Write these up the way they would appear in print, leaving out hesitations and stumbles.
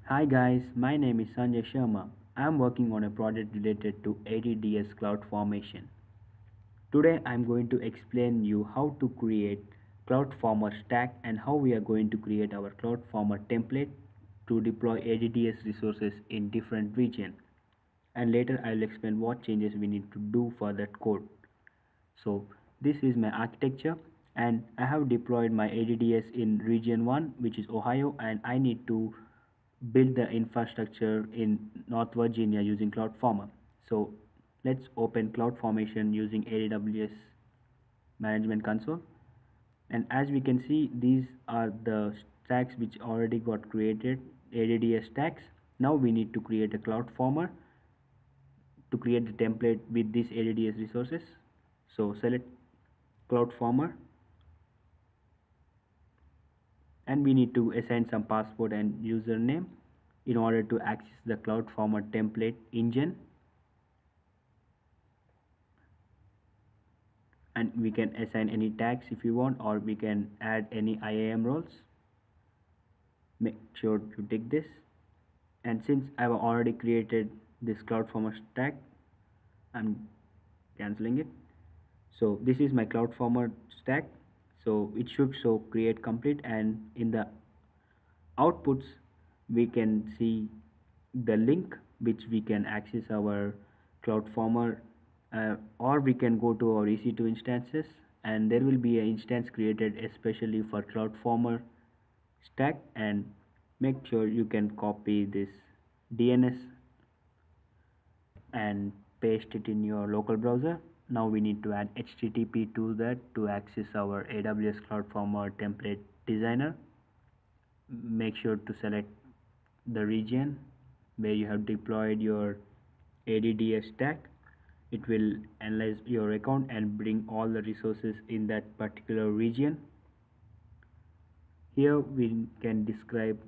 Hi guys, my name is Sanjay Sharma. I am working on a project related to ADDS cloud formation. Today I am going to explain you how to create CloudFormer stack and how we are going to create our CloudFormer template to deploy ADDS resources in different regions. And later I will explain what changes we need to do for that code. So this is my architecture and I have deployed my ADDS in region 1, which is Ohio, and I need to build the infrastructure in North Virginia using CloudFormer. So let's open CloudFormation using AWS Management Console. And as we can see, these are the stacks which already got created, ADDS stacks. Now we need to create a CloudFormer to create the template with these ADDS resources. So select CloudFormer and we need to assign some password and username in order to access the CloudFormer template engine, and we can assign any tags if you want, or we can add any IAM roles. Make sure to tick this, and since I've already created this CloudFormer stack, I'm canceling it. So this is my CloudFormer stack, so it should show create complete, and in the outputs we can see the link which we can access our CloudFormer, or we can go to our EC2 instances and there will be an instance created especially for CloudFormer stack, and make sure you can copy this DNS and paste it in your local browser. Now we need to add HTTP to that to access our AWS CloudFormer template designer. Make sure to select the region where you have deployed your ADDS stack. It will analyze your account and bring all the resources in that particular region. Here we can describe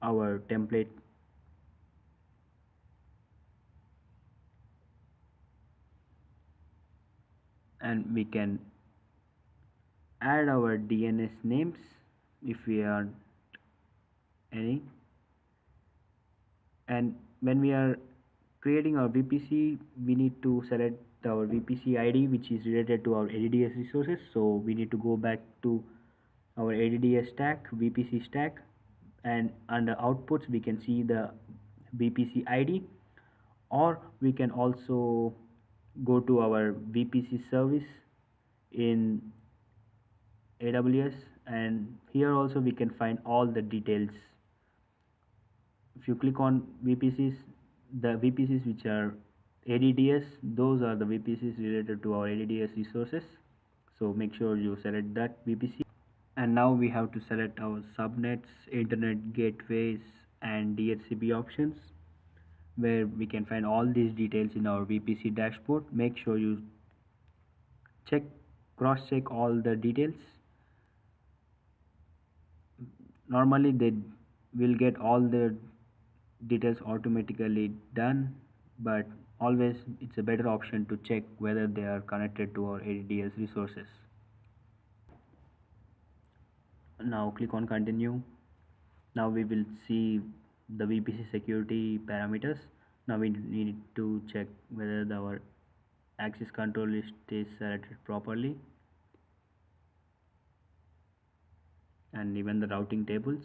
our template and we can add our DNS names if we are any, and when we are creating our VPC we need to select our VPC ID which is related to our ADDS resources. So we need to go back to our ADDS stack, VPC stack, and under outputs we can see the VPC ID, or we can also go to our VPC service in AWS, and here also we can find all the details. If you click on VPCs, the VPCs which are ADDS, those are the VPCs related to our ADDS resources, so make sure you select that VPC. And now we have to select our subnets, internet gateways, and DHCP options, where we can find all these details in our VPC dashboard. Make sure you cross check all the details. Normally they will get all the details automatically done, but always it's a better option to check whether they are connected to our ADDS resources. Now click on continue. Now we will see the VPC security parameters. Now we need to check whether our access control list is selected properly, and even the routing tables.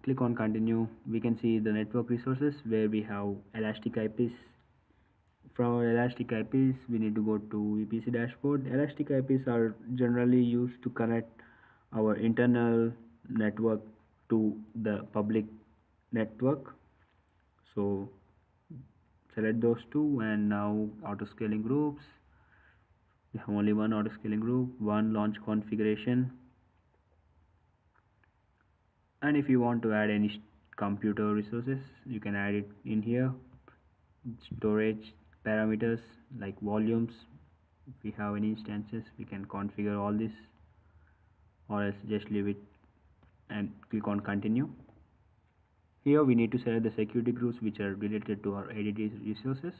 Click on continue. We can see the network resources where we have elastic IPs. From our elastic IPs we need to go to VPC dashboard. Elastic IPs are generally used to connect our internal network to the public network, so select those two. And now auto scaling groups, we have only one auto scaling group, one launch configuration, and if you want to add any computer resources you can add it in here. Storage parameters like volumes, if we have any instances we can configure all this, or else just leave it and click on continue. Here we need to select the security groups which are related to our ADDS resources.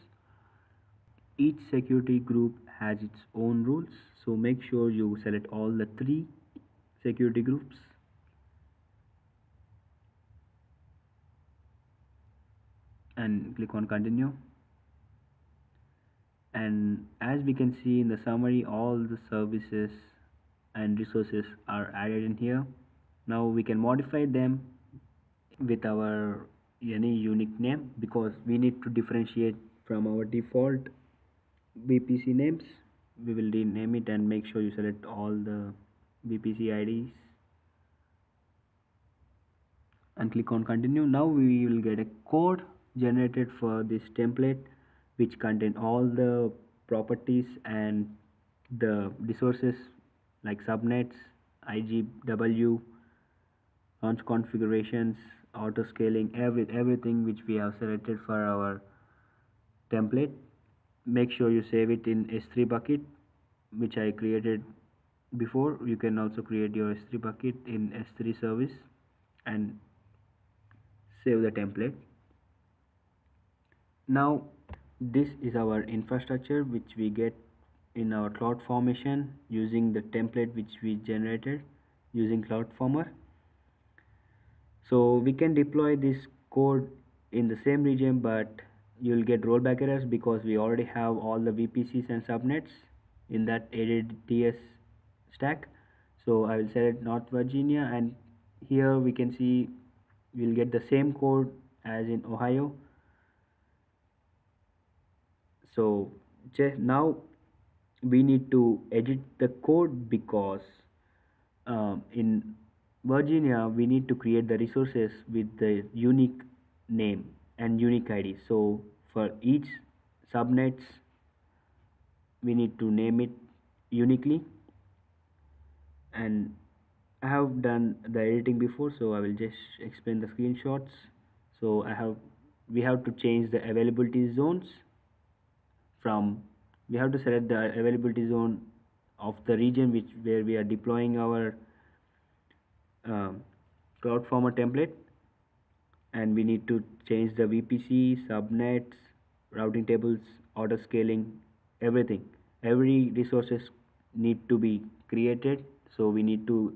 Each security group has its own rules, so make sure you select all the three security groups and click on continue. And as we can see in the summary, all the services and resources are added in here. Now we can modify them with our any unique name, because we need to differentiate from our default VPC names. We will rename it and make sure you select all the VPC IDs and click on continue. Now we will get a code generated for this template, which contain all the properties and the resources like subnets, IGW, launch configurations, auto scaling, everything which we have selected for our template. Make sure you save it in S3 bucket, which I created before. You can also create your S3 bucket in S3 service and save the template. Now this is our infrastructure which we get in our CloudFormation using the template which we generated using CloudFormer. So we can deploy this code in the same region, but you'll get rollback errors because we already have all the VPCs and subnets in that ADDS stack. So I will select North Virginia, and here we can see we'll get the same code as in Ohio. So just now we need to edit the code because in Virginia we need to create the resources with the unique name and unique ID. So for each subnets we need to name it uniquely, and I have done the editing before, so I will just explain the screenshots. So we have to change the availability zones from we have to select the availability zone of the region where we are deploying our CloudFormer template, and we need to change the VPC, subnets, routing tables, auto scaling, everything. Every resources need to be created, so we need to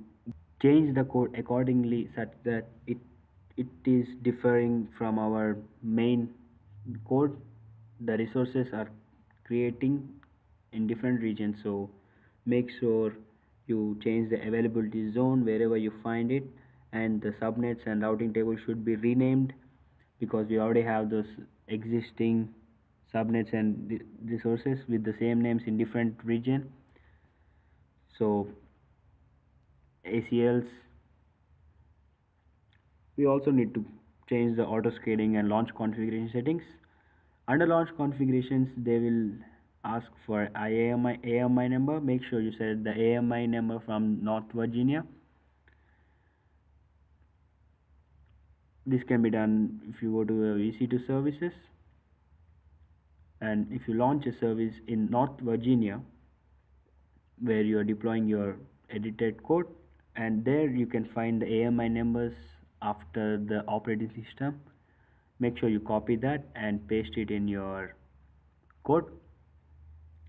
change the code accordingly such that it is differing from our main code. The resources are creating in different regions, so make sure you change the availability zone wherever you find it, and the subnets and routing table should be renamed because we already have those existing subnets and resources with the same names in different region. So ACLs, we also need to change the auto scaling and launch configuration settings. Under launch configurations they will ask for AMI number. Make sure you set the AMI number from North Virginia. This can be done if you go to EC2 services, and if you launch a service in North Virginia where you are deploying your edited code, and there you can find the AMI numbers after the operating system. Make sure you copy that and paste it in your code.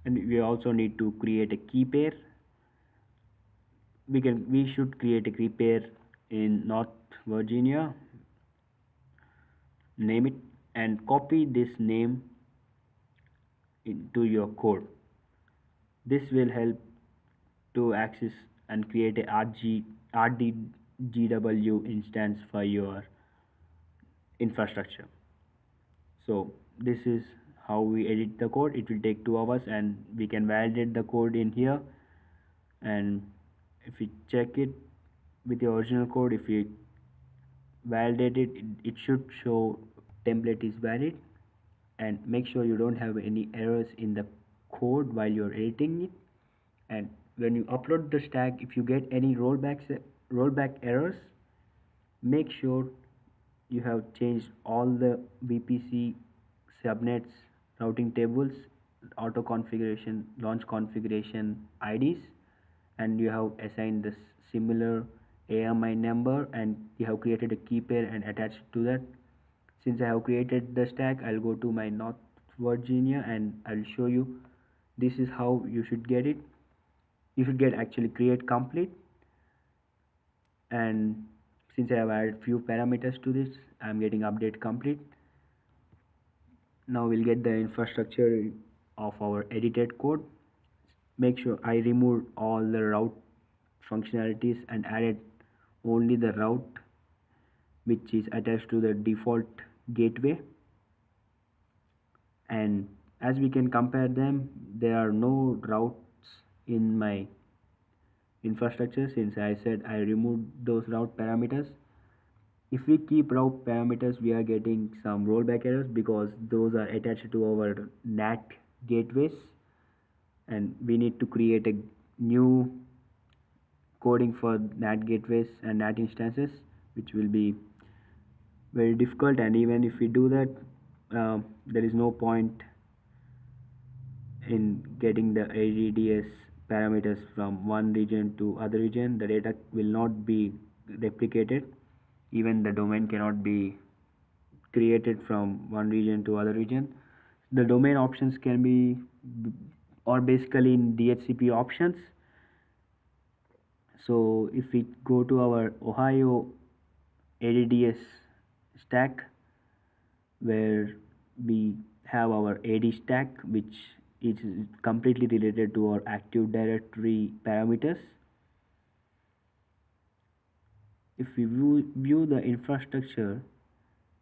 And we also need to create a key pair. We should create a key pair in North Virginia, name it, and copy this name into your code. This will help to access and create a RDGW instance for your infrastructure. So this is how we edit the code. It will take 2 hours, and we can validate the code in here. And if we check it with the original code, if we validate it should show template is valid. And make sure you don't have any errors in the code while you're editing it. And when you upload the stack, if you get any rollback errors, make sure you have changed all the VPC, subnets, routing tables, auto configuration, launch configuration IDs, and you have assigned this similar AMI number, and you have created a key pair and attached to that. Since I have created the stack, I'll go to my North Virginia, and I'll show you. This is how you should get it. You should get actually create complete, and since I have added few parameters to this, I'm getting update complete. Now we'll get the infrastructure of our edited code. Make sure I removed all the route functionalities and added only the route which is attached to the default gateway. And as we can compare them, there are no routes in my infrastructure since I said I removed those route parameters. If we keep route parameters, we are getting some rollback errors because those are attached to our NAT gateways, and we need to create a new coding for NAT gateways and NAT instances, which will be very difficult. And even if we do that, there is no point in getting the ADDS parameters from one region to other region. The data will not be replicated. Even the domain cannot be created from one region to other region. The domain options can be or basically in DHCP options. So if we go to our Ohio ADDS stack, where we have our AD stack, which is completely related to our Active Directory parameters. If we view the infrastructure,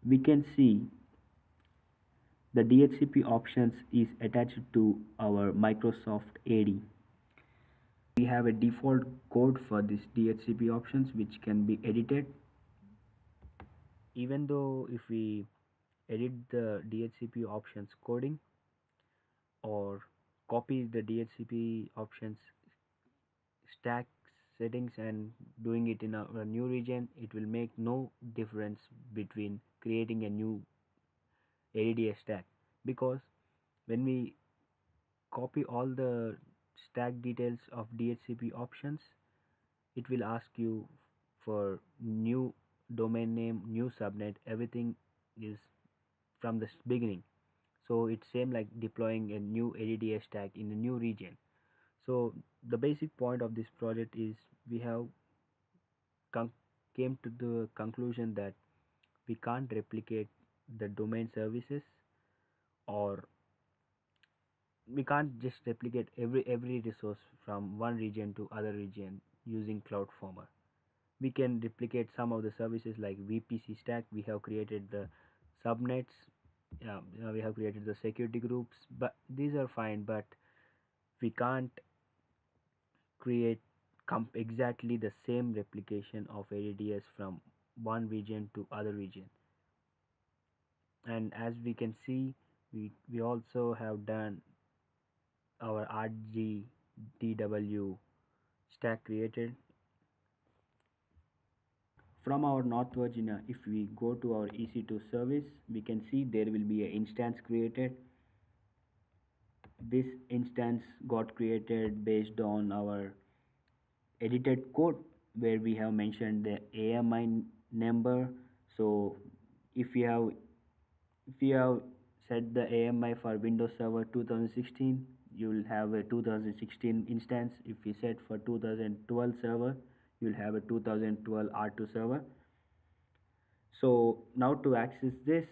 we can see the DHCP options is attached to our Microsoft AD. We have a default code for this DHCP options which can be edited. Even though if we edit the DHCP options coding or copy the DHCP options stack settings and doing it in a new region, it will make no difference between creating a new ADDS stack, because when we copy all the stack details of DHCP options, it will ask you for new domain name, new subnet, everything is from the beginning. So it's same like deploying a new ADDS stack in a new region. So the basic point of this project is we have came to the conclusion that we can't replicate the domain services, or we can't just replicate every resource from one region to other region using CloudFormer. We can replicate some of the services like VPC stack. We have created the subnets, we have created the security groups, but these are fine, but we can't create exactly the same replication of ADDS from one region to other region. And as we can see, we also have done our RGDW stack created. From our North Virginia, if we go to our EC2 service, we can see there will be an instance created. This instance got created based on our edited code where we have mentioned the AMI number. So if you have set the AMI for Windows Server 2016, you will have a 2016 instance. If we set for 2012 server, you will have a 2012 R2 server. So now to access this,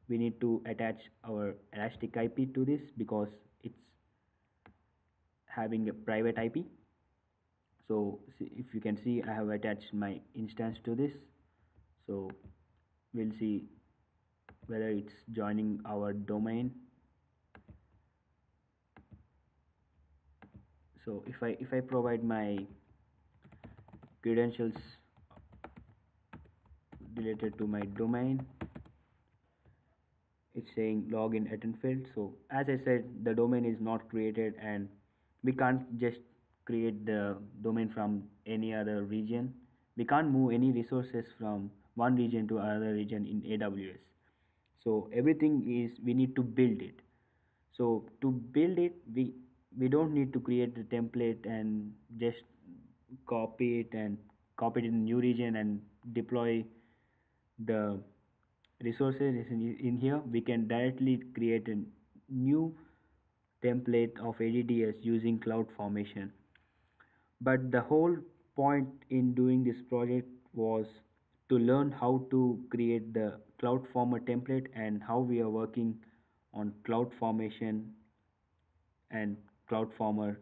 we need to attach our elastic IP to this because it's having a private IP. So if you can see, I have attached my instance to this. So we'll see whether it's joining our domain. So if I provide my credentials related to my domain, it's saying login attend field. So as I said, the domain is not created, and we can't just create the domain from any other region. We can't move any resources from one region to another region in AWS. So everything is we need to build it. So to build it, we don't need to create the template and just copy it and copy it in new region and deploy the resources in here. We can directly create a new template of ADDS using CloudFormation. But the whole point in doing this project was to learn how to create the CloudFormer template and how we are working on CloudFormation and CloudFormer,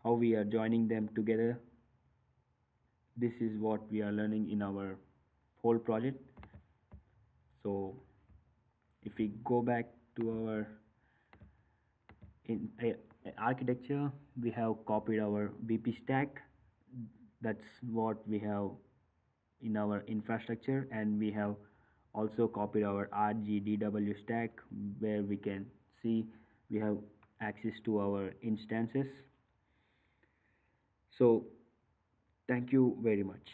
how we are joining them together. This is what we are learning in our whole project. So if we go back to our in architecture, we have copied our BP stack. That's what we have in our infrastructure, and we have also copied our RGDW stack where we can see we have access to our instances. So thank you very much.